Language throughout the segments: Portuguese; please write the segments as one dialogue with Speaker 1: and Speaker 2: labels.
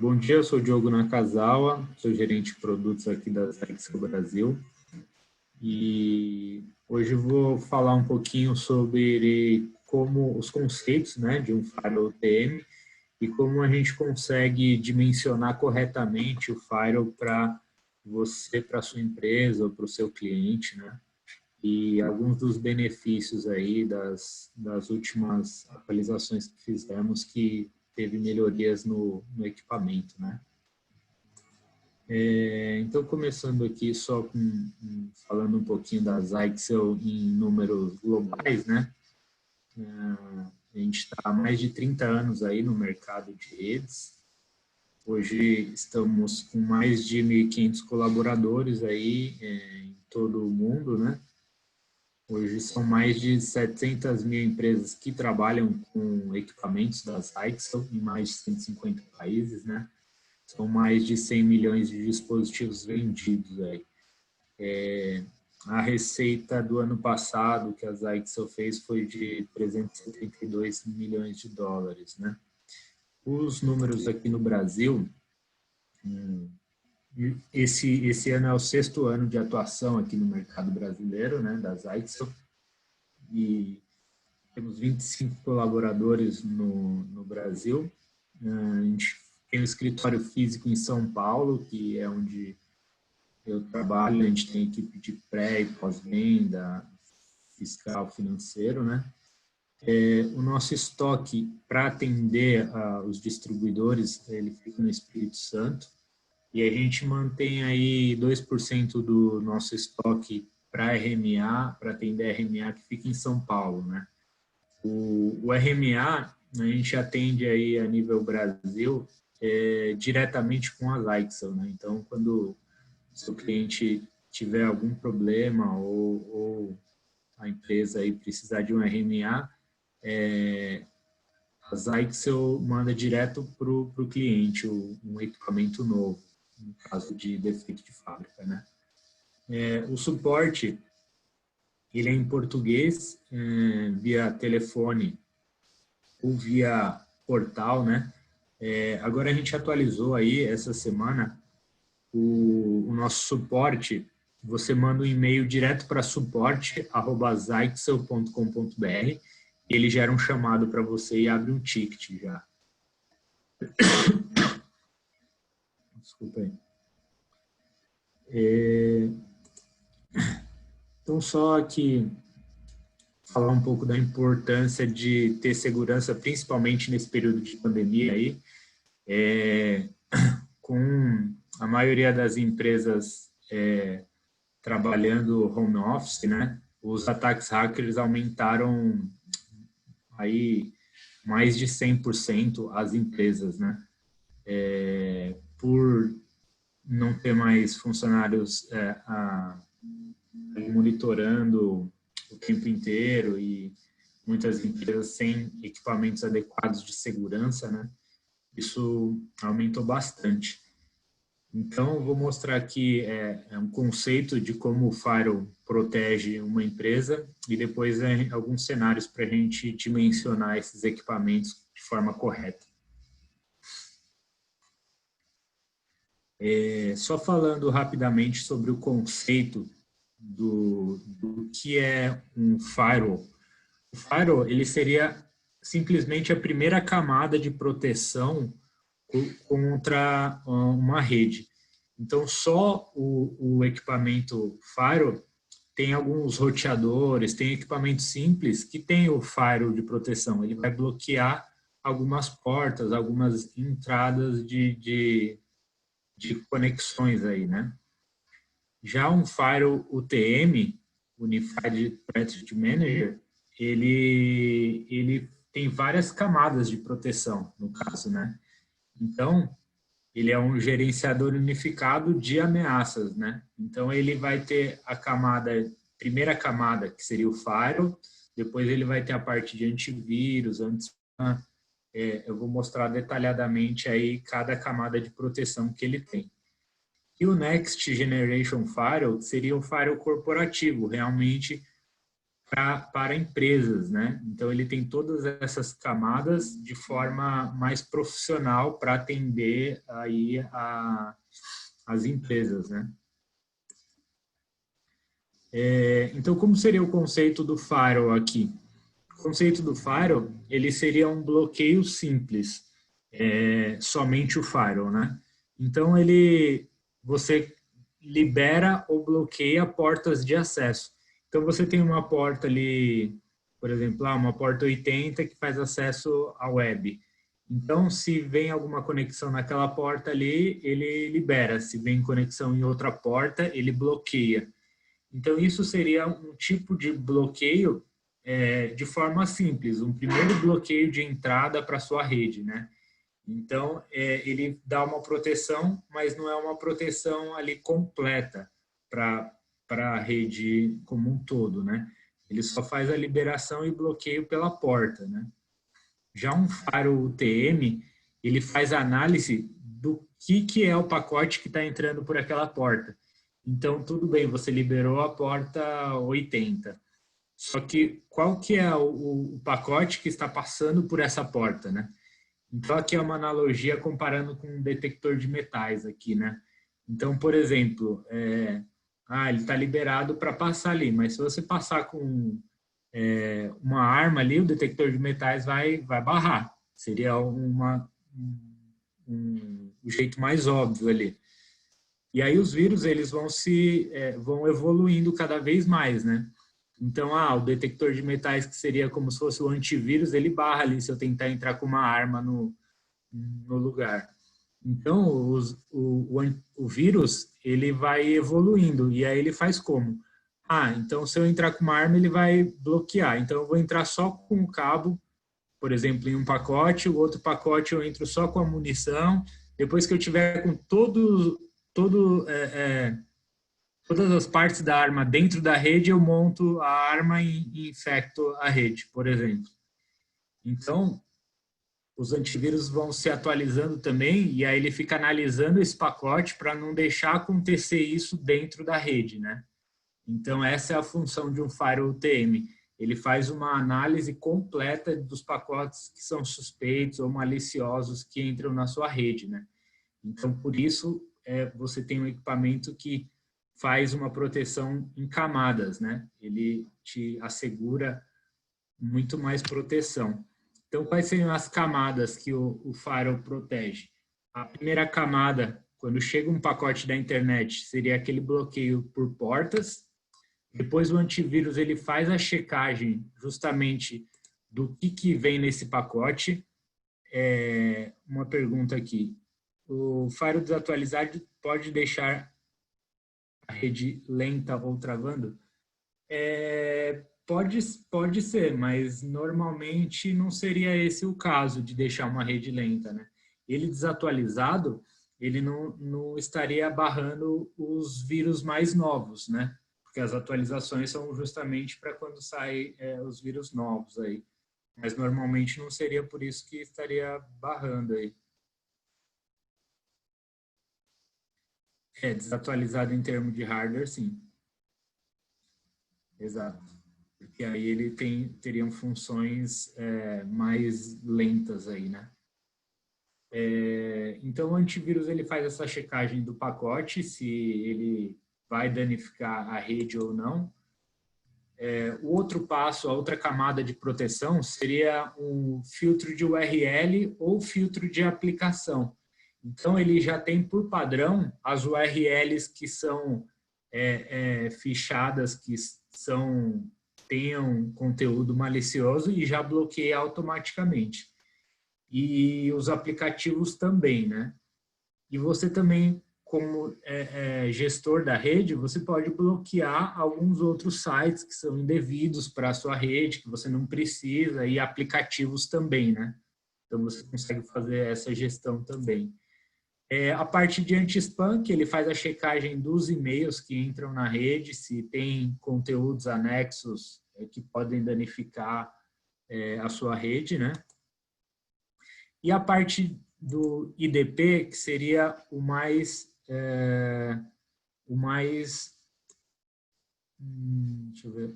Speaker 1: Bom dia, eu sou o Diogo Nakazawa, sou gerente de produtos aqui da Zyxel Brasil e hoje eu vou falar um pouquinho sobre como os conceitos, né, de um firewall TM e como a gente consegue dimensionar corretamente o firewall para você, para sua empresa ou para o seu cliente, né? E alguns dos benefícios aí das últimas atualizações que fizemos que teve melhorias no equipamento, né? Então, começando aqui só falando um pouquinho da Zyxel em números globais, né? A gente está há mais de 30 anos aí no mercado de redes. Hoje estamos com mais de 1.500 colaboradores aí em todo o mundo, né? Hoje são mais de 700 mil empresas que trabalham com equipamentos da Zyxel em mais de 150 países, né? São mais de 100 milhões de dispositivos vendidos aí. A receita do ano passado que a Zyxel fez foi de 372 milhões de dólares, né? Os números aqui no Brasil, esse ano é o 6º ano de atuação aqui no mercado brasileiro, né, da Zyxel, e temos 25 colaboradores no Brasil. A gente tem um escritório físico em São Paulo, que é onde eu trabalho. A gente tem equipe de pré e pós-venda, fiscal, financeiro, né? O nosso estoque para atender os distribuidores, ele fica no Espírito Santo, e a gente mantém aí 2% do nosso estoque para RMA, para atender RMA, que fica em São Paulo, né? O RMA, a gente atende aí a nível Brasil diretamente com a Zyxel, né? Então, quando o seu cliente tiver algum problema ou a empresa aí precisar de um RMA, a Zyxel manda direto para o cliente um equipamento novo, no caso de defeito de fábrica, né? O suporte, ele é em português, via telefone ou via portal, né? Agora a gente atualizou aí essa semana o nosso suporte. Você manda um e-mail direto para suporte@zyxel.com.br, ele gera um chamado para você e abre um ticket já. Desculpa aí. Então, só aqui falar um pouco da importância de ter segurança, principalmente nesse período de pandemia aí, com a maioria das empresas trabalhando home office, né? Os ataques hackers aumentaram aí mais de 100% as empresas, né? Por não ter mais funcionários monitorando o tempo inteiro e muitas empresas sem equipamentos adequados de segurança, né? Isso aumentou bastante. Então, vou mostrar aqui um conceito de como o firewall protege uma empresa e depois alguns cenários para a gente dimensionar esses equipamentos de forma correta. Só falando rapidamente sobre o conceito do que é um firewall. O firewall, ele seria simplesmente a primeira camada de proteção contra uma rede. Então, só o equipamento firewall tem alguns roteadores, tem equipamentos simples que tem o firewall de proteção. Ele vai bloquear algumas portas, algumas entradas de conexões aí, né? Já um firewall UTM, Unified Threat Manager, ele tem várias camadas de proteção, no caso, né? Então, ele é um gerenciador unificado de ameaças, né? Então, ele vai ter a primeira camada, que seria o firewall, depois ele vai ter a parte de antivírus, eu vou mostrar detalhadamente aí cada camada de proteção que ele tem. E o Next Generation Firewall seria o firewall corporativo, realmente para empresas, né? Então, ele tem todas essas camadas de forma mais profissional para atender aí as empresas, né? Então, como seria o conceito do firewall aqui? O conceito do firewall, ele seria um bloqueio simples, somente o firewall, né? Então, você libera ou bloqueia portas de acesso. Então, você tem uma porta ali, por exemplo, uma porta 80 que faz acesso à web. Então, se vem alguma conexão naquela porta ali, ele libera. Se vem conexão em outra porta, ele bloqueia. Então, isso seria um tipo de bloqueio de forma simples, um primeiro bloqueio de entrada para a sua rede, né? Então, ele dá uma proteção, mas não é uma proteção ali completa para a rede como um todo, né? Ele só faz a liberação e bloqueio pela porta, né? Já um firewall UTM, ele faz a análise do que é o pacote que está entrando por aquela porta. Então, tudo bem, você liberou a porta 80. Só que qual que é o pacote que está passando por essa porta, né? Então, aqui é uma analogia comparando com um detector de metais aqui, né? Então, por exemplo, ele está liberado para passar ali, mas se você passar com uma arma ali, o detector de metais vai barrar. Seria um jeito mais óbvio ali. E aí os vírus, eles vão evoluindo cada vez mais, né? Então, o detector de metais, que seria como se fosse o antivírus, ele barra ali se eu tentar entrar com uma arma no lugar. Então, o vírus, ele vai evoluindo, e aí ele faz como? Então se eu entrar com uma arma, ele vai bloquear. Então eu vou entrar só com o cabo, por exemplo, em um pacote, o outro pacote eu entro só com a munição. Depois que eu tiver com todo, todas as partes da arma dentro da rede, eu monto a arma e infecto a rede, por exemplo. Então, os antivírus vão se atualizando também, e aí ele fica analisando esse pacote para não deixar acontecer isso dentro da rede, né? Então, essa é a função de um firewall UTM. Ele faz uma análise completa dos pacotes que são suspeitos ou maliciosos que entram na sua rede, né? Então, por isso, você tem um equipamento que faz uma proteção em camadas, né? Ele te assegura muito mais proteção. Então, quais seriam as camadas que o firewall protege? A primeira camada, quando chega um pacote da internet, seria aquele bloqueio por portas. Depois o antivírus ele faz a checagem justamente do que vem nesse pacote. Uma pergunta aqui. O firewall desatualizado pode deixar a rede lenta ou travando? Pode ser, mas normalmente não seria esse o caso de deixar uma rede lenta, né? Ele desatualizado, ele não estaria barrando os vírus mais novos, né? Porque as atualizações são justamente para quando saem os vírus novos aí. Mas normalmente não seria por isso que estaria barrando aí. Desatualizado em termos de hardware, sim. Exato. Porque aí ele teriam funções mais lentas aí, né? Então, o antivírus ele faz essa checagem do pacote, se ele vai danificar a rede ou não. O outro passo, a outra camada de proteção, seria um filtro de URL ou filtro de aplicação. Então, ele já tem por padrão as URLs que são fichadas, que tenham conteúdo malicioso e já bloqueia automaticamente. E os aplicativos também, né? E você também, como gestor da rede, você pode bloquear alguns outros sites que são indevidos para a sua rede, que você não precisa, e aplicativos também, né? Então, você consegue fazer essa gestão também. A parte de anti-spam, que ele faz a checagem dos e-mails que entram na rede, se tem conteúdos anexos que podem danificar a sua rede, né? E a parte do IDP, que seria deixa eu ver,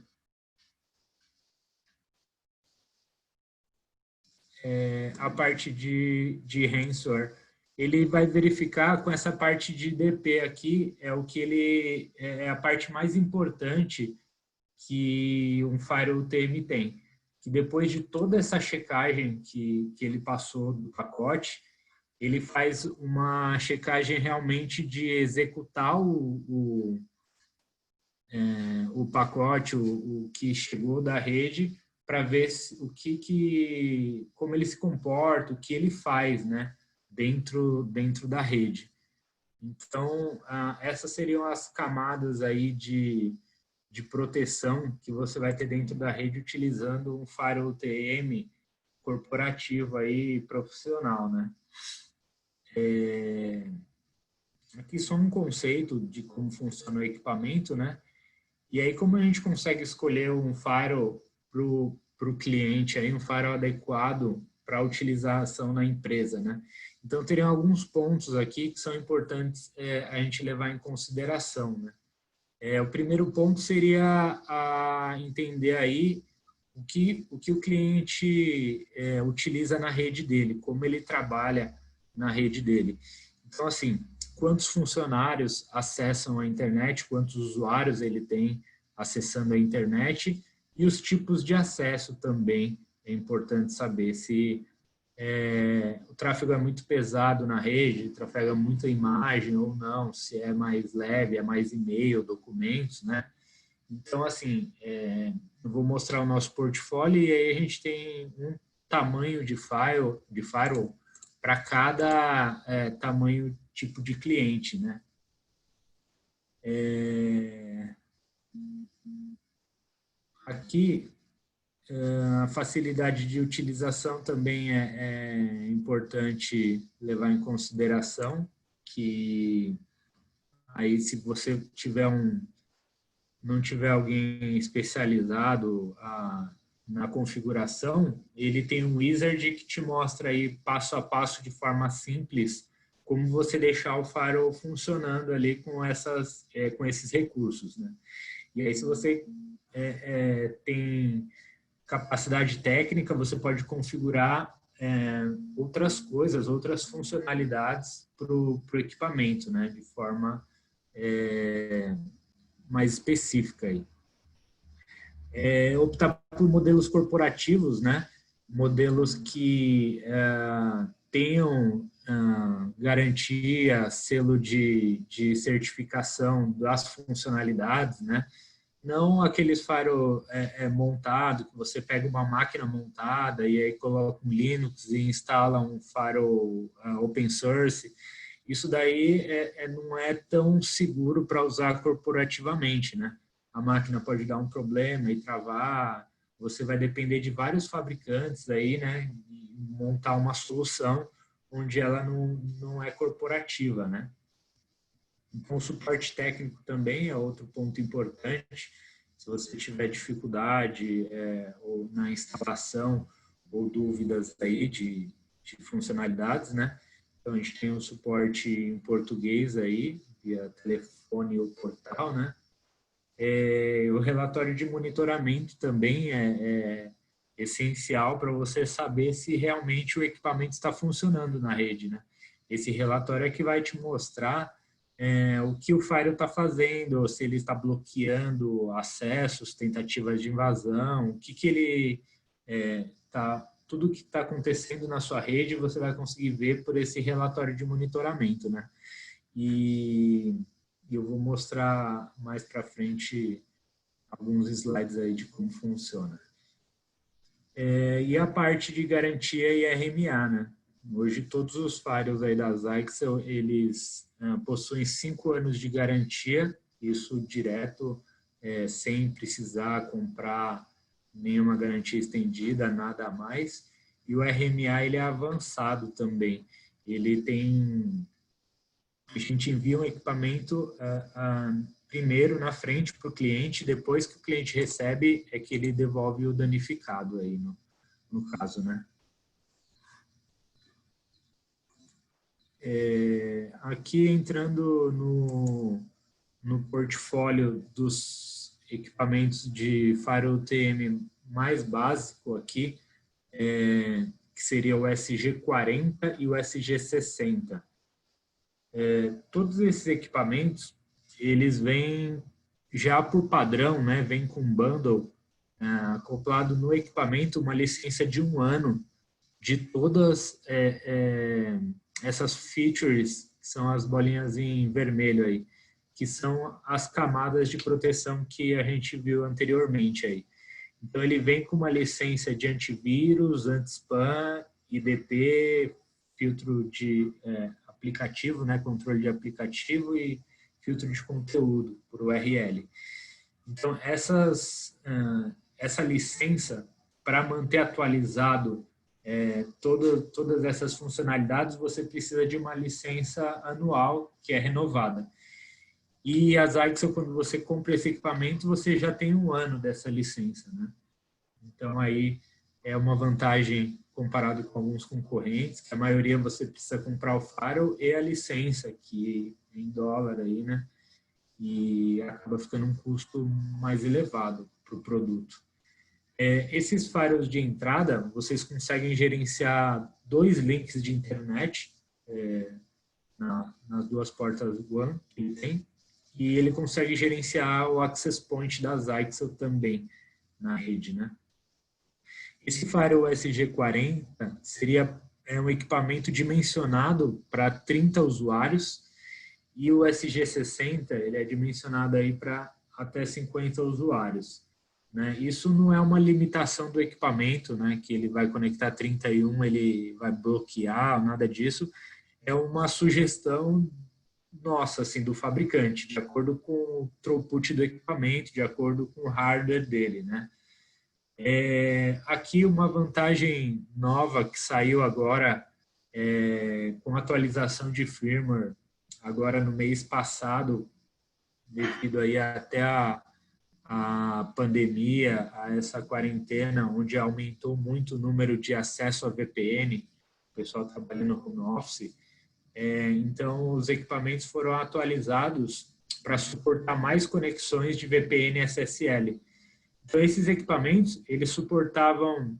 Speaker 1: a parte de ransomware, ele vai verificar com essa parte de DP aqui, é o que ele é a parte mais importante que um firewall TM tem. Que depois de toda essa checagem que ele passou do pacote, ele faz uma checagem realmente de executar o pacote, o que chegou da rede, para ver como ele se comporta, o que ele faz, né, dentro da rede. Então, essas seriam as camadas aí de proteção que você vai ter dentro da rede utilizando um firewall TM corporativo aí, profissional, né? Aqui só um conceito de como funciona o equipamento, né? E aí, como a gente consegue escolher um firewall para o cliente, aí, um firewall adequado para a utilização na empresa, né? Então, teriam alguns pontos aqui que são importantes a gente levar em consideração, né? O primeiro ponto seria entender aí o cliente utiliza na rede dele, como ele trabalha na rede dele. Então, assim, quantos funcionários acessam a internet, quantos usuários ele tem acessando a internet e os tipos de acesso também é importante saber se o tráfego é muito pesado na rede, trafega muita imagem ou não, se é mais leve, é mais e-mail, documentos, né? Então, assim, eu vou mostrar o nosso portfólio e aí a gente tem um tamanho de firewall para cada tamanho tipo de cliente, né? Aqui, a facilidade de utilização também é importante levar em consideração, que aí se você não tiver alguém especializado na configuração, ele tem um wizard que te mostra aí passo a passo de forma simples como você deixar o firewall funcionando ali com esses recursos, né? E aí se você tem capacidade técnica, você pode configurar outras coisas, outras funcionalidades para o equipamento, né? De forma mais específica aí. Optar por modelos corporativos, né? Modelos que tenham garantia, selo de certificação das funcionalidades, né? Não aqueles firewall montado, que você pega uma máquina montada e aí coloca um Linux e instala um firewall open source. Isso daí não é tão seguro para usar corporativamente, né? A máquina pode dar um problema e travar, você vai depender de vários fabricantes aí, né? E montar uma solução onde ela não é corporativa, né? Então, o suporte técnico também é outro ponto importante. Se você tiver dificuldade ou na instalação ou dúvidas aí de funcionalidades, né? Então, a gente tem um suporte em português aí, via telefone ou portal, né? O relatório de monitoramento também é essencial para você saber se realmente o equipamento está funcionando na rede, né? Esse relatório é que vai te mostrar o que o firewall está fazendo, se ele está bloqueando acessos, tentativas de invasão, o que ele tudo que está acontecendo na sua rede você vai conseguir ver por esse relatório de monitoramento, né? E eu vou mostrar mais para frente alguns slides aí de como funciona. E a parte de garantia e RMA, né? Hoje todos os firewalls aí da Zyxel, eles possuem 5 anos de garantia, isso direto, sem precisar comprar nenhuma garantia estendida, nada a mais. E o RMA, ele é avançado também. Ele tem... A gente envia um equipamento primeiro na frente para o cliente, depois que o cliente recebe, é que ele devolve o danificado aí, no caso, né? Aqui entrando no portfólio dos equipamentos de firewall TM mais básico aqui, que seria o SG40 e o SG60. Todos esses equipamentos, eles vêm já por padrão, né? Vem com bundle, acoplado no equipamento, uma licença de 1 ano de todas essas features, que são as bolinhas em vermelho aí, que são as camadas de proteção que a gente viu anteriormente aí. Então, ele vem com uma licença de antivírus, anti-spam, IDP, filtro de aplicativo, né, controle de aplicativo e filtro de conteúdo, por URL. Então, essa licença, para manter atualizado todas essas funcionalidades, você precisa de uma licença anual, que é renovada. E a Zyxel, quando você compra esse equipamento, você já tem 1 ano dessa licença, né? Então, aí é uma vantagem comparado com alguns concorrentes, que a maioria você precisa comprar o firewall e a licença, que é em dólar aí, né? E acaba ficando um custo mais elevado para o produto. Esses firewalls de entrada, vocês conseguem gerenciar 2 links de internet nas 2 portas WAN que ele tem, e ele consegue gerenciar o access point da Zyxel também na rede, né? Esse firewall SG40 seria um equipamento dimensionado para 30 usuários, e o SG60 ele é dimensionado aí para até 50 usuários, né? Isso não é uma limitação do equipamento, né, que ele vai conectar 31, ele vai bloquear, nada disso. É uma sugestão nossa, assim, do fabricante, de acordo com o throughput do equipamento, de acordo com o hardware dele, né? Aqui uma vantagem nova que saiu agora com atualização de firmware, agora no mês passado, devido aí até a pandemia, a essa quarentena, onde aumentou muito o número de acesso a VPN, o pessoal trabalhando no home office. Então, os equipamentos foram atualizados para suportar mais conexões de VPN SSL. Então, esses equipamentos, eles suportavam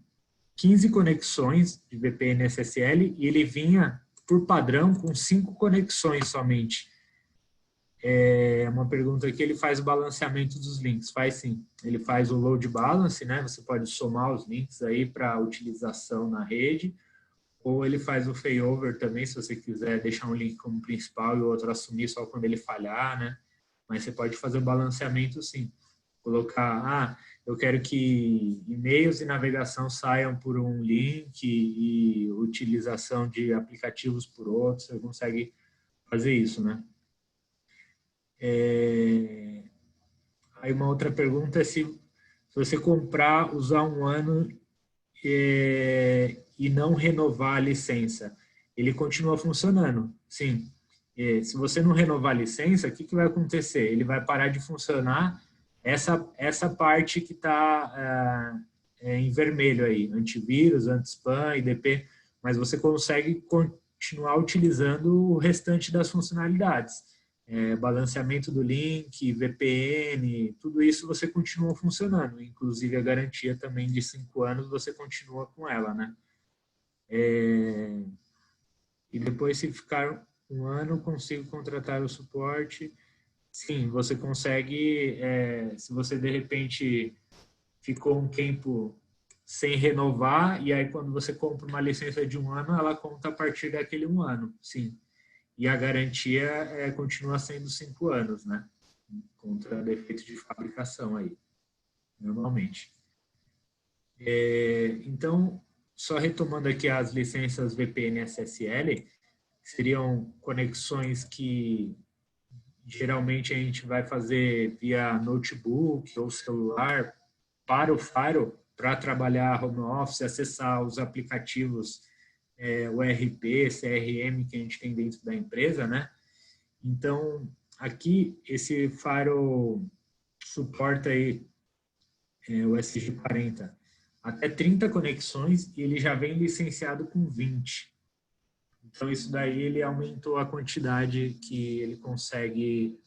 Speaker 1: 15 conexões de VPN SSL e ele vinha, por padrão, com 5 conexões somente. Uma pergunta aqui, ele faz o balanceamento dos links? Faz sim. Ele faz o load balance, né? Você pode somar os links aí para utilização na rede, ou ele faz o failover também, se você quiser deixar um link como principal e o outro assumir só quando ele falhar, né? Mas você pode fazer o balanceamento sim. Colocar, eu quero que e-mails e navegação saiam por um link e utilização de aplicativos por outro, você consegue fazer isso, né? Aí uma outra pergunta é se você comprar, usar 1 ano e não renovar a licença, ele continua funcionando, sim. Se você não renovar a licença, o que vai acontecer? Ele vai parar de funcionar essa parte que está em vermelho aí, antivírus, anti-spam, IDP, mas você consegue continuar utilizando o restante das funcionalidades. Balanceamento do link, VPN, tudo isso você continua funcionando, inclusive a garantia também de 5 anos você continua com ela, né? E depois, se ficar 1 ano, consigo contratar o suporte. Sim, você consegue, se você de repente ficou um tempo sem renovar, e aí quando você compra uma licença de 1 ano, ela conta a partir daquele 1 ano, sim. E a garantia continua sendo 5 anos, né? Contra defeito de fabricação aí, normalmente. Então, só retomando aqui as licenças VPN SSL, seriam conexões que geralmente a gente vai fazer via notebook ou celular para o firewall, para trabalhar home office, acessar os aplicativos, o ERP, CRM que a gente tem dentro da empresa, né? Então, aqui, esse firewall suporta aí, o SG40, até 30 conexões e ele já vem licenciado com 20. Então, isso daí ele aumentou a quantidade que ele consegue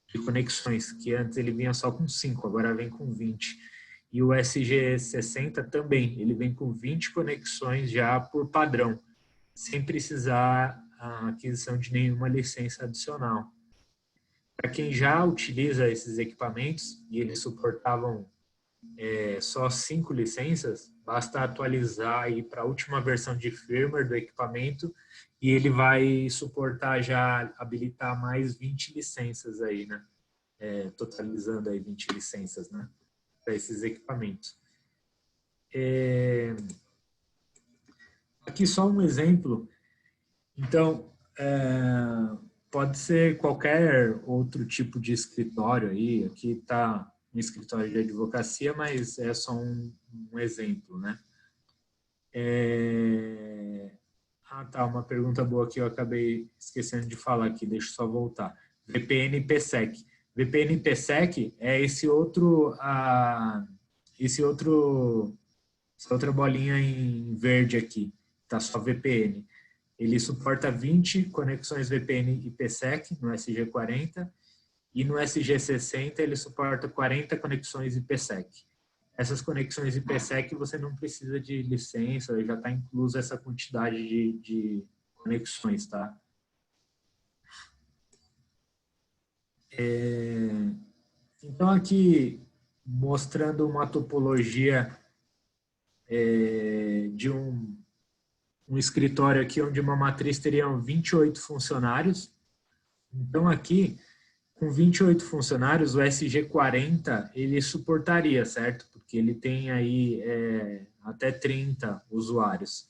Speaker 1: de conexões, que antes ele vinha só com 5, agora vem com 20. E o SG60 também, ele vem com 20 conexões já por padrão, sem precisar a aquisição de nenhuma licença adicional. Para quem já utiliza esses equipamentos e eles suportavam só 5 licenças, basta atualizar para a última versão de firmware do equipamento e ele vai suportar já, habilitar mais 20 licenças aí, né? Totalizando aí 20 licenças, né? Para esses equipamentos. Aqui só um exemplo. Então, pode ser qualquer outro tipo de escritório aí. Aqui está um escritório de advocacia, mas é só um exemplo, né? Tá, uma pergunta boa que eu acabei esquecendo de falar aqui, deixa eu só voltar. VPN IPsec. VPN IPsec é essa outra bolinha em verde aqui, tá só VPN. Ele suporta 20 conexões VPN IPsec no SG40 e no SG60 ele suporta 40 conexões IPsec. Essas conexões IPsec você não precisa de licença, já está inclusa essa quantidade de conexões, tá? Então aqui mostrando uma topologia de um escritório aqui onde uma matriz teria 28 funcionários. Então aqui com 28 funcionários, o SG40 ele suportaria, certo? Porque ele tem aí até 30 usuários.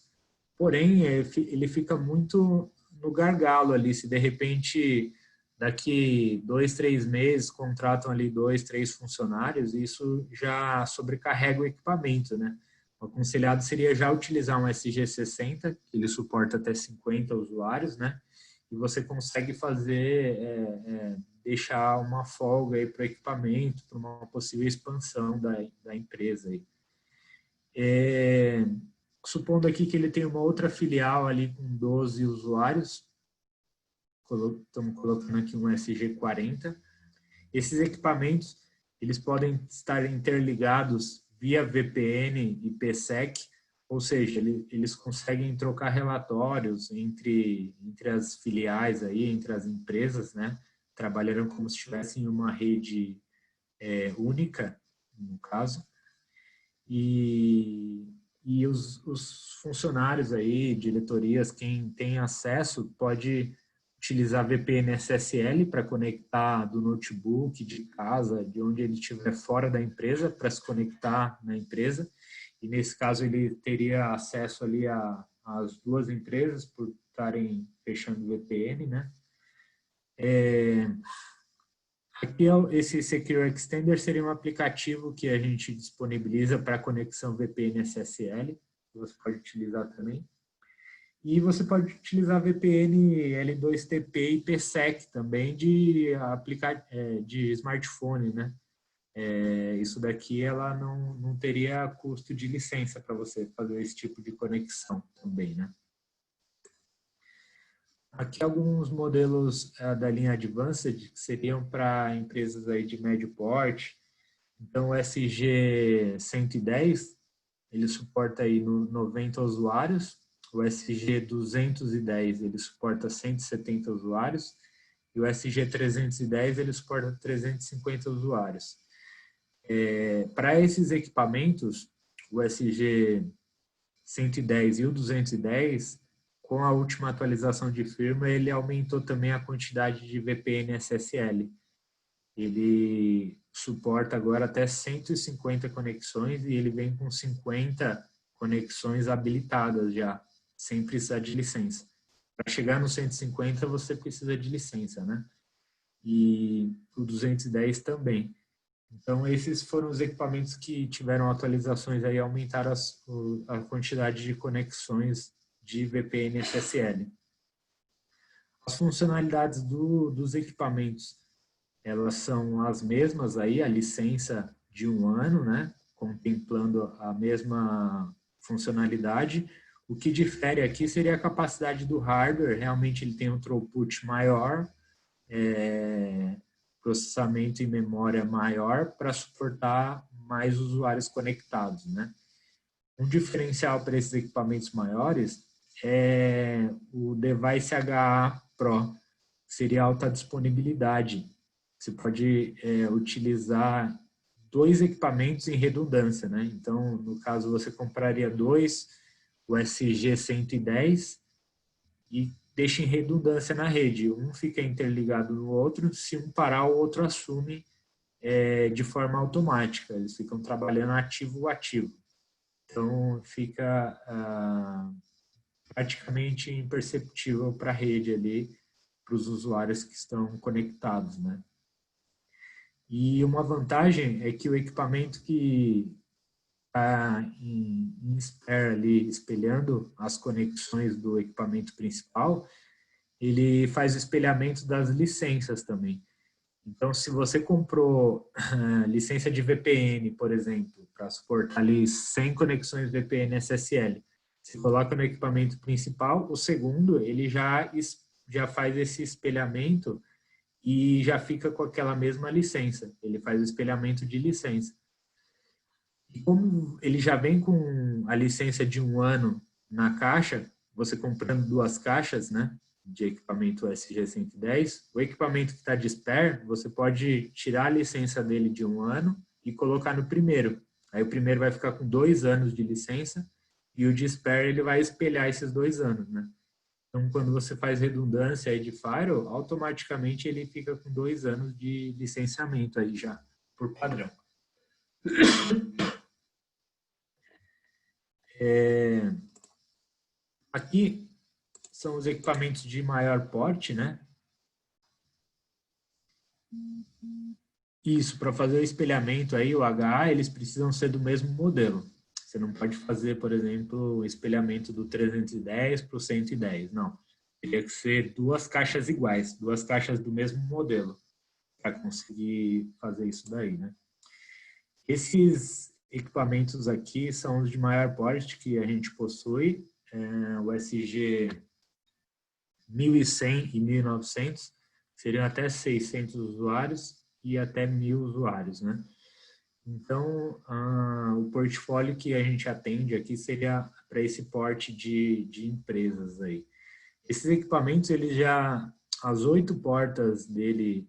Speaker 1: Porém, ele fica muito no gargalo ali, se de repente daqui 2, 3 meses contratam ali 2, 3 funcionários, isso já sobrecarrega o equipamento, né? O aconselhado seria já utilizar um SG60, que ele suporta até 50 usuários, né? E você consegue fazer, deixar uma folga aí para o equipamento, para uma possível expansão da empresa. Aí. Supondo aqui que ele tem uma outra filial ali com 12 usuários, estamos colocando aqui um SG40. Esses equipamentos, eles podem estar interligados via VPN e IPsec, ou seja, eles conseguem trocar relatórios entre as filiais aí, entre as empresas, né? Trabalhando como se estivessem em uma rede única, no caso. E os funcionários aí, diretorias, quem tem acesso, pode utilizar VPN SSL para conectar do notebook, de casa, de onde ele estiver fora da empresa, para se conectar na empresa. E nesse caso ele teria acesso ali às duas empresas por estarem fechando o VPN, né? Aqui esse Secure Extender seria um aplicativo que a gente disponibiliza para conexão VPN SSL, que você pode utilizar também. E você pode utilizar VPN L2TP e IPsec também de smartphone, né? Isso daqui ela não teria custo de licença para você fazer esse tipo de conexão também, né? Aqui alguns modelos da linha Advanced que seriam para empresas aí de médio porte. Então o SG110 ele suporta aí 90 usuários, o SG210 ele suporta 170 usuários e o SG310 ele suporta 350 usuários. Para esses equipamentos, o SG110 e o 210, com a última atualização de firmware, ele aumentou também a quantidade de VPN SSL. Ele suporta agora até 150 conexões e ele vem com 50 conexões habilitadas já, sem precisar de licença. Para chegar no 150, você precisa de licença, né? E o 210 também. Então, esses foram os equipamentos que tiveram atualizações aí, aumentaram a quantidade de conexões de VPN SSL. As funcionalidades dos equipamentos, elas são as mesmas aí, a licença de 1 ano, né? Contemplando a mesma funcionalidade. O que difere aqui seria a capacidade do hardware, realmente ele tem um throughput maior, processamento e memória maior para suportar mais usuários conectados, né? Um diferencial para esses equipamentos maiores é o Device HA Pro, que seria alta disponibilidade. Você pode utilizar 2 equipamentos em redundância, né? Então, no caso, você compraria 2 USG 110 e deixa em redundância na rede. Um fica interligado no outro, se um parar, o outro assume de forma automática. Eles ficam trabalhando ativo. Então, fica praticamente imperceptível para a rede ali, para os usuários que estão conectados, né? E uma vantagem é que o equipamento que está em spare ali, espelhando as conexões do equipamento principal, ele faz o espelhamento das licenças também. Então, se você comprou licença de VPN, por exemplo, para suportar ali 100 conexões VPN SSL, você coloca no equipamento principal, o segundo, ele já faz esse espelhamento e já fica com aquela mesma licença. Ele faz o espelhamento de licença. E como ele já vem com a licença de 1 ano na caixa, você comprando 2 caixas, né, de equipamento SG110, o equipamento que está de spare, você pode tirar a licença dele de 1 ano e colocar no primeiro. Aí o primeiro vai ficar com 2 anos de licença e o de spare ele vai espelhar esses 2 anos, né? Então, quando você faz redundância aí de firewall, automaticamente ele fica com 2 anos de licenciamento aí já, por padrão. Aqui são os equipamentos de maior porte, né? Isso, para fazer o espelhamento aí, o HA, eles precisam ser do mesmo modelo. Você não pode fazer, por exemplo, o espelhamento do 310 para o 110, não. Teria que ser 2 caixas iguais, 2 caixas do mesmo modelo, para conseguir fazer isso daí, né? Esses equipamentos aqui são os de maior porte que a gente possui, o SG 1100 e 1900, seriam até 600 usuários e até 1000 usuários, né? Então, o portfólio que a gente atende aqui seria para esse porte de empresas aí. Esses equipamentos, eles já, as 8 portas dele,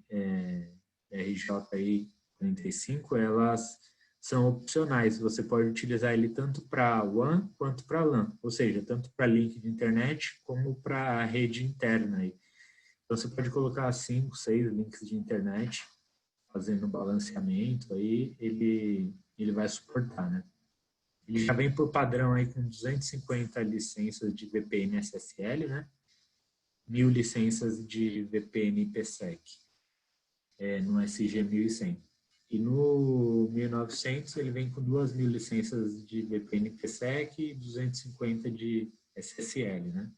Speaker 1: RJ 45, elas são opcionais. Você pode utilizar ele tanto para WAN quanto para LAN, ou seja, tanto para link de internet como para rede interna aí. Então, você pode colocar 5, 6 links de internet, fazendo balanceamento, aí ele vai suportar, né? Ele já vem por padrão aí com 250 licenças de VPN SSL, né? 1000 licenças de VPN IPsec, no SG 1100. E no 1900 ele vem com 2000 licenças de VPN IPsec e 250 de SSL, né?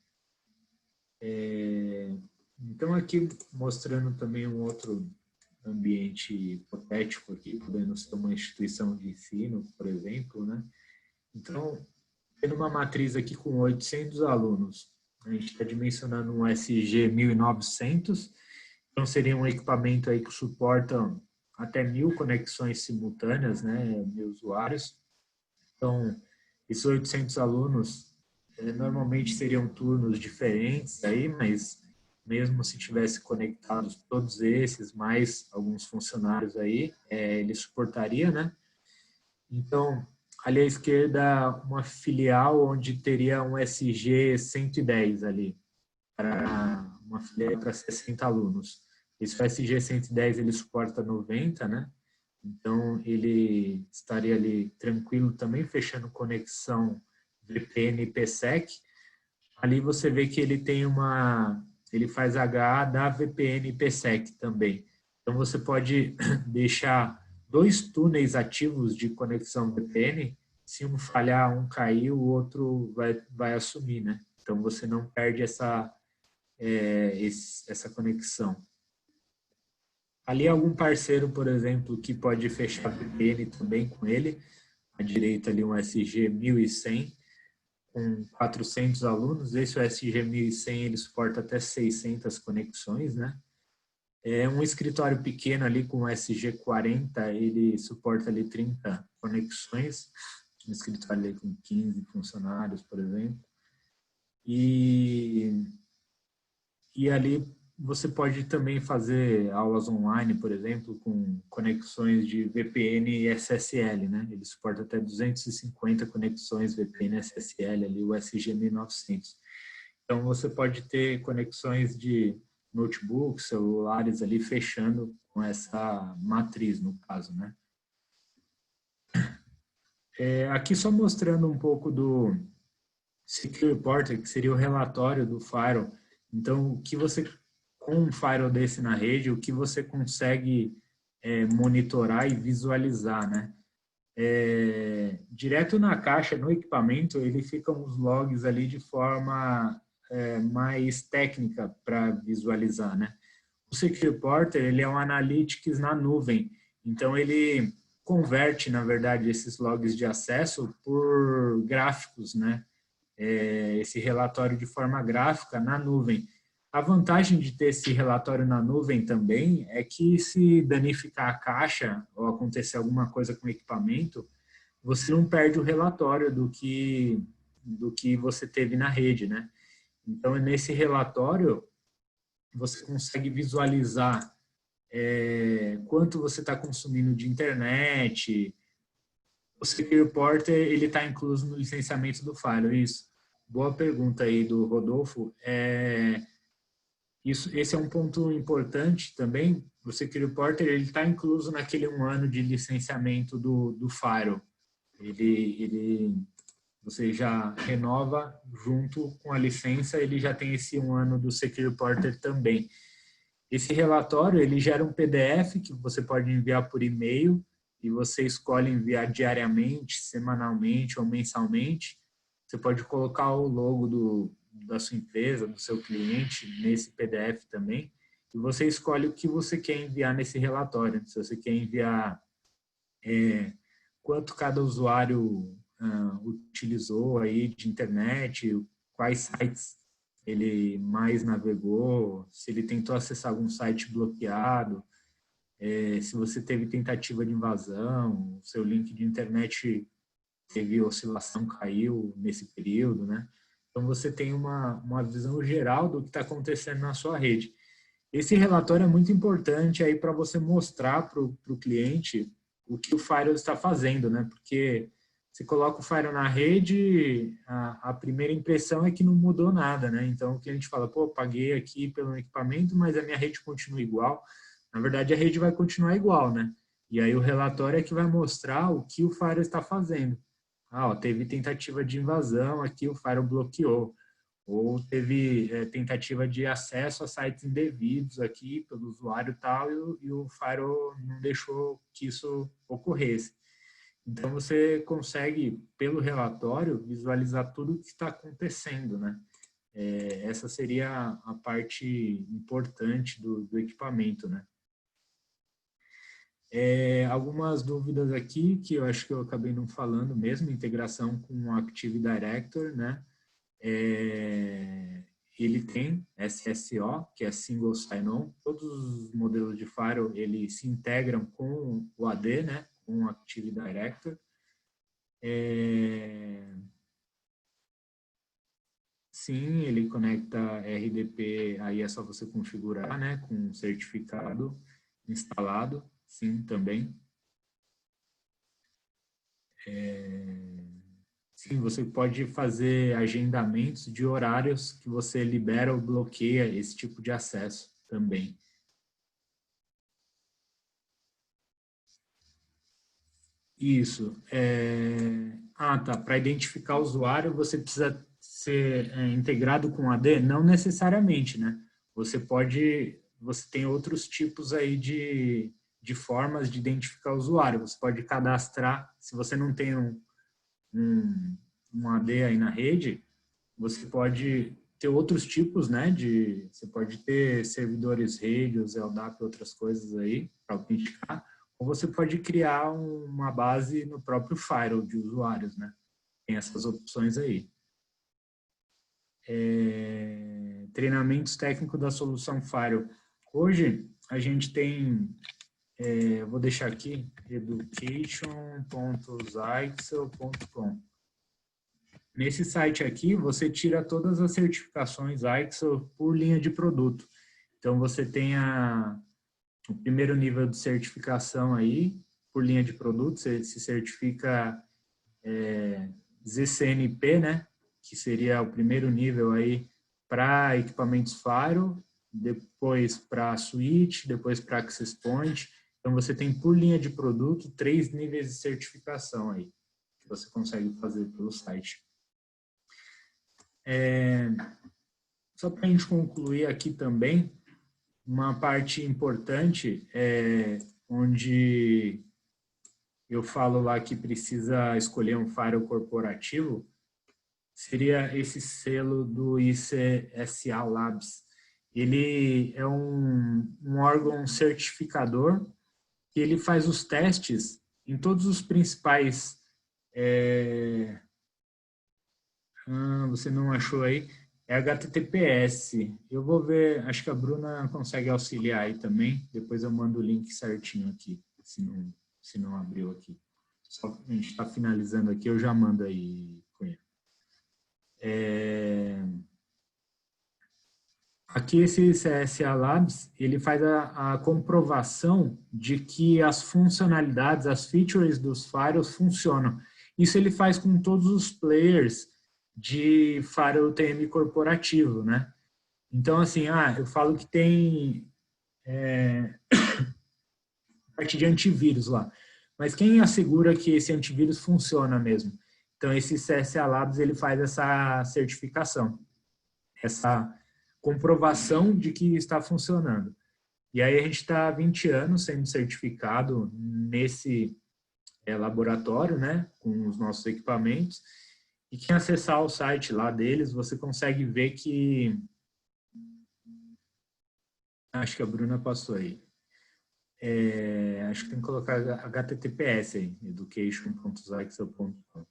Speaker 1: Então aqui mostrando também um outro ambiente hipotético aqui, podendo ser uma instituição de ensino, por exemplo, né? Então, tendo uma matriz aqui com 800 alunos, a gente está dimensionando um SG 1900, então seria um equipamento aí que suporta até 1000 conexões simultâneas, né, 1000 usuários. Então, esses 800 alunos normalmente seriam turnos diferentes aí, mas mesmo se tivesse conectados todos esses, mais alguns funcionários aí, ele suportaria, né? Então, ali à esquerda, uma filial onde teria um SG 110 ali, para uma filial para 60 alunos. Esse SG 110 ele suporta 90, né? Então, ele estaria ali tranquilo também, fechando conexão VPN e IPsec. Ali você vê que ele tem ele faz HA da VPN e IPsec também. Então, você pode deixar 2 túneis ativos de conexão VPN. Se um falhar, um cair, o outro vai assumir, né? Então, você não perde essa conexão. Ali algum parceiro, por exemplo, que pode fechar VPN também com ele. À direita ali um SG 1100 com 400 alunos. Esse o SG 1100 ele suporta até 600 conexões, né? Um escritório pequeno ali com SG40, ele suporta ali 30 conexões, um escritório ali com 15 funcionários, por exemplo. E ali você pode também fazer aulas online, por exemplo, com conexões de VPN e SSL, né? Ele suporta até 250 conexões VPN e SSL, ali o SG 1900. Então, você pode ter conexões de notebooks, celulares ali fechando com essa matriz, no caso, né? Aqui só mostrando um pouco do Secure Reporter, que seria o relatório do Firewall. Então, o que você, com um Firewall desse na rede, o que você consegue monitorar e visualizar, né? Direto na caixa, no equipamento, ele fica uns logs ali de forma mais técnica para visualizar, né? O Secure Reporter, ele é um Analytics na nuvem, então ele converte, na verdade, esses logs de acesso por gráficos, né? Esse relatório de forma gráfica na nuvem. A vantagem de ter esse relatório na nuvem também é que se danificar a caixa ou acontecer alguma coisa com o equipamento, você não perde o relatório do que você teve na rede, né? Então, nesse relatório, você consegue visualizar quanto você está consumindo de internet. O Secure Reporter, ele está incluso no licenciamento do Firewall, isso. Boa pergunta aí do Rodolfo. Esse é um ponto importante também. O Secure Reporter, ele está incluso naquele 1 ano de licenciamento do Firewall. Você já renova junto com a licença, ele já tem esse 1 ano do Secure Reporter também. Esse relatório, ele gera um PDF que você pode enviar por e-mail e você escolhe enviar diariamente, semanalmente ou mensalmente. Você pode colocar o logo da sua empresa, do seu cliente nesse PDF também. E você escolhe o que você quer enviar nesse relatório. Se você quer enviar quanto cada usuário utilizou aí de internet, quais sites ele mais navegou, se ele tentou acessar algum site bloqueado, se você teve tentativa de invasão, seu link de internet teve oscilação, caiu nesse período, né? Então, você tem uma visão geral do que está acontecendo na sua rede. Esse relatório é muito importante aí para você mostrar para o cliente o que o Firewall está fazendo, né? Porque você coloca o Firewall na rede, a primeira impressão é que não mudou nada, né? Então, o cliente fala, pô, paguei aqui pelo equipamento, mas a minha rede continua igual. Na verdade, a rede vai continuar igual, né? E aí o relatório é que vai mostrar o que o Firewall está fazendo. Ó, teve tentativa de invasão, aqui o Firewall bloqueou. Ou teve tentativa de acesso a sites indevidos aqui pelo usuário e tal, e o Firewall não deixou que isso ocorresse. Então, você consegue, pelo relatório, visualizar tudo o que está acontecendo, né? Essa seria a parte importante do equipamento, né? Algumas dúvidas aqui que eu acho que eu acabei não falando mesmo, integração com o Active Director, né? Ele tem SSO, que é Single Sign-On. Todos os modelos de Firewall, eles se integram com o AD, né? Com o Active Director. Sim, ele conecta RDP, aí é só você configurar, né? Com um certificado instalado, sim, também. Sim, você pode fazer agendamentos de horários que você libera ou bloqueia esse tipo de acesso também. Isso. Tá. Para identificar o usuário, você precisa ser integrado com AD? Não necessariamente, né? Você tem outros tipos aí de formas de identificar o usuário. Você pode cadastrar, se você não tem um AD aí na rede, você pode ter outros tipos, né? Você pode ter servidores rede, os LDAP, outras coisas aí para autenticar, ou você pode criar uma base no próprio firewall de usuários, né? Tem essas opções aí. Treinamentos técnicos da solução firewall. Hoje, a gente tem, eu vou deixar aqui, education.zyxel.com. Nesse site aqui, você tira todas as certificações Zyxel por linha de produto. Então, você tem o primeiro nível de certificação aí, por linha de produto, você se certifica ZCNP, né? Que seria o primeiro nível aí para equipamentos Faro, depois para Switch, depois para Access Point. Então, você tem por linha de produto 3 níveis de certificação aí, que você consegue fazer pelo site. Só para a gente concluir aqui também, uma parte importante onde eu falo lá que precisa escolher um firewall corporativo, seria esse selo do ICSA Labs. Ele é um órgão certificador que ele faz os testes em todos os principais... você não achou aí? É HTTPS. Eu vou ver, acho que a Bruna consegue auxiliar aí também. Depois eu mando o link certinho aqui, se não abriu aqui. Só a gente está finalizando aqui, eu já mando aí, Cunha. Aqui esse CSA Labs, ele faz a comprovação de que as funcionalidades, as features dos firewalls funcionam. Isso ele faz com todos os players de firewall TM corporativo, né? Então, assim, eu falo que tem parte de antivírus lá. Mas quem assegura que esse antivírus funciona mesmo? Então, esse CSA Labs, ele faz essa certificação, essa comprovação de que está funcionando. E aí a gente está há 20 anos sendo certificado nesse laboratório, né, com os nossos equipamentos. E quem acessar o site lá deles, você consegue ver que... Acho que a Bruna passou aí. Acho que tem que colocar HTTPS aí, education.zyxel.com.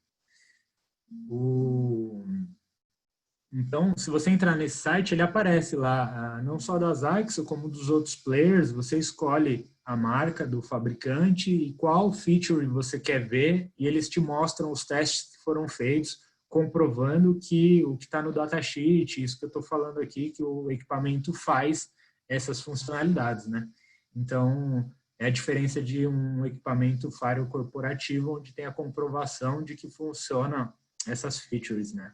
Speaker 1: Então, se você entrar nesse site, ele aparece lá, não só da Zyxel, como dos outros players. Você escolhe a marca do fabricante e qual feature você quer ver, e eles te mostram os testes que foram feitos, comprovando que o que está no datasheet, isso que eu estou falando aqui, que o equipamento faz essas funcionalidades, né? Então, é a diferença de um equipamento firewall corporativo, onde tem a comprovação de que funcionam essas features, né?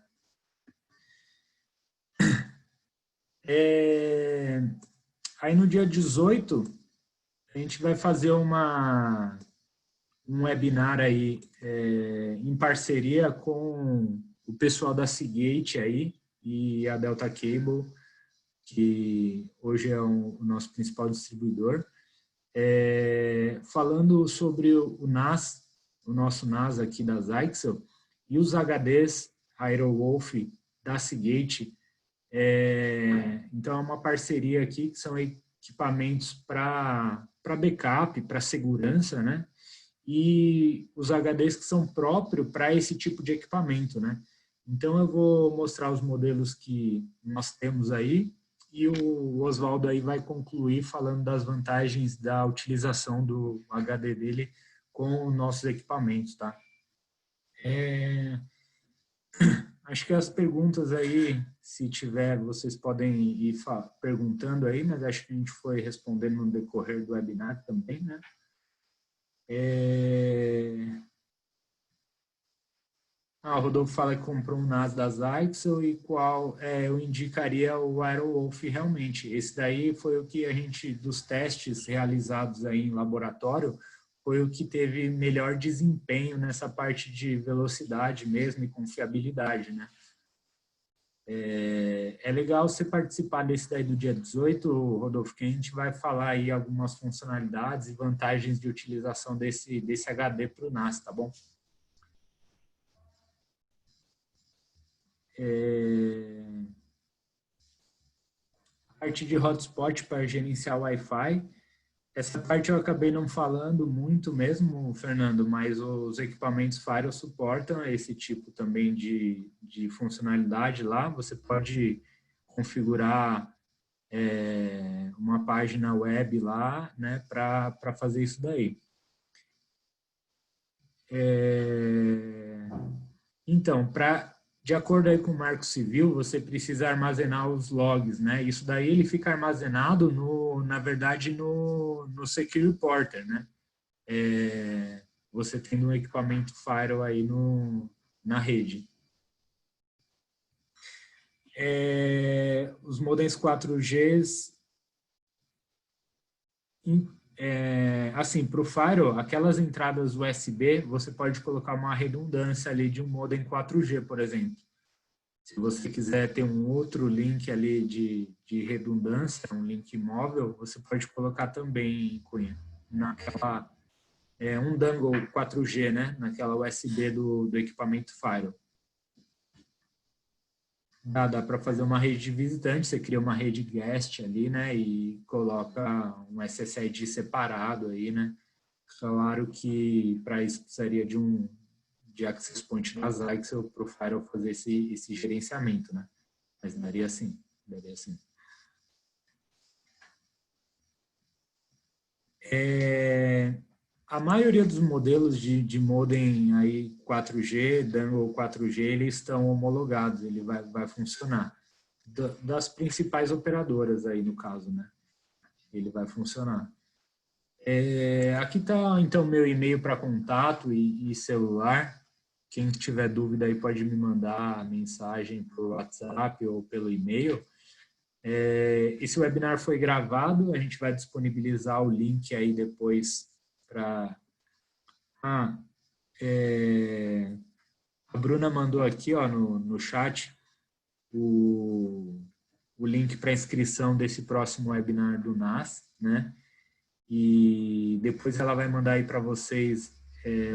Speaker 1: Aí no dia 18, a gente vai fazer um webinar aí em parceria com o pessoal da Seagate aí e a Delta Cable, que hoje é o nosso principal distribuidor, falando sobre o NAS, o nosso NAS aqui da Zyxel, e os HDs Aerowolf da Seagate. Então, é uma parceria aqui, que são equipamentos para backup, para segurança, né? E os HDs que são próprios para esse tipo de equipamento, né? Então, eu vou mostrar os modelos que nós temos aí, e o Oswaldo aí vai concluir falando das vantagens da utilização do HD dele com nossos equipamentos, tá? Acho que as perguntas aí, se tiver, vocês podem ir perguntando aí, mas acho que a gente foi respondendo no decorrer do webinar também, né? O Rodolfo fala que comprou um NAS da Zyxel e qual eu indicaria o Aerowolf realmente. Esse daí foi o que a gente, dos testes realizados aí em laboratório, foi o que teve melhor desempenho nessa parte de velocidade mesmo e confiabilidade, né? É legal você participar desse daí do dia 18, Rodolfo, que a gente vai falar aí algumas funcionalidades e vantagens de utilização desse HD para o NAS, tá bom? A parte de hotspot para gerenciar o Wi-Fi. Essa parte eu acabei não falando muito mesmo, Fernando, mas os equipamentos Firewall suportam esse tipo também de funcionalidade lá. Você pode configurar uma uma página web lá, né, para fazer isso daí. Então, de acordo aí com o Marco Civil, você precisa armazenar os logs, né? Isso daí ele fica armazenado, na verdade, no Secure Porter, né? Você tendo um equipamento Firewall aí na rede. Os modems 4G, assim, para o Firewall, aquelas entradas USB, você pode colocar uma redundância ali de um modem 4G, por exemplo. Se você quiser ter um outro link ali de redundância, um link móvel, você pode colocar também, Cunha, naquela, um dongle 4G, né? Naquela USB do equipamento Firewall. Dá para fazer uma rede de visitante, você cria uma rede guest ali, né? E coloca um SSID separado aí, né? Claro que para isso precisaria de access point na Zyxel para o Firewall fazer esse gerenciamento, né? Mas daria sim, daria sim. A maioria dos modelos de modem aí 4G, dongle 4G, eles estão homologados, ele vai funcionar. Das principais operadoras aí, no caso, né? Ele vai funcionar. Aqui está, então, meu e-mail para contato e celular. Quem tiver dúvida aí pode me mandar mensagem por WhatsApp ou pelo e-mail. Esse webinar foi gravado, a gente vai disponibilizar o link aí depois para... a Bruna mandou aqui, ó, no chat o link para inscrição desse próximo webinar do NAS, né? E depois ela vai mandar aí para vocês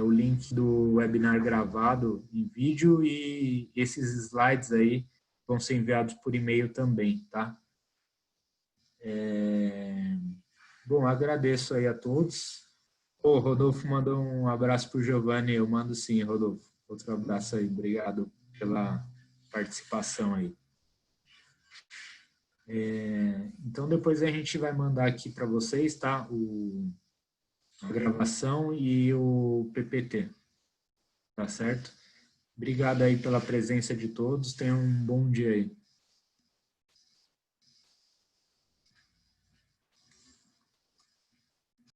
Speaker 1: o link do webinar gravado em vídeo e esses slides aí vão ser enviados por e-mail também, tá? Bom, agradeço aí a todos. O Rodolfo mandou um abraço para o Giovanni, eu mando sim, Rodolfo. Outro abraço aí, obrigado pela participação aí. Então, depois a gente vai mandar aqui para vocês, tá? A gravação e o PPT, tá certo? Obrigado aí pela presença de todos, tenham um bom dia aí.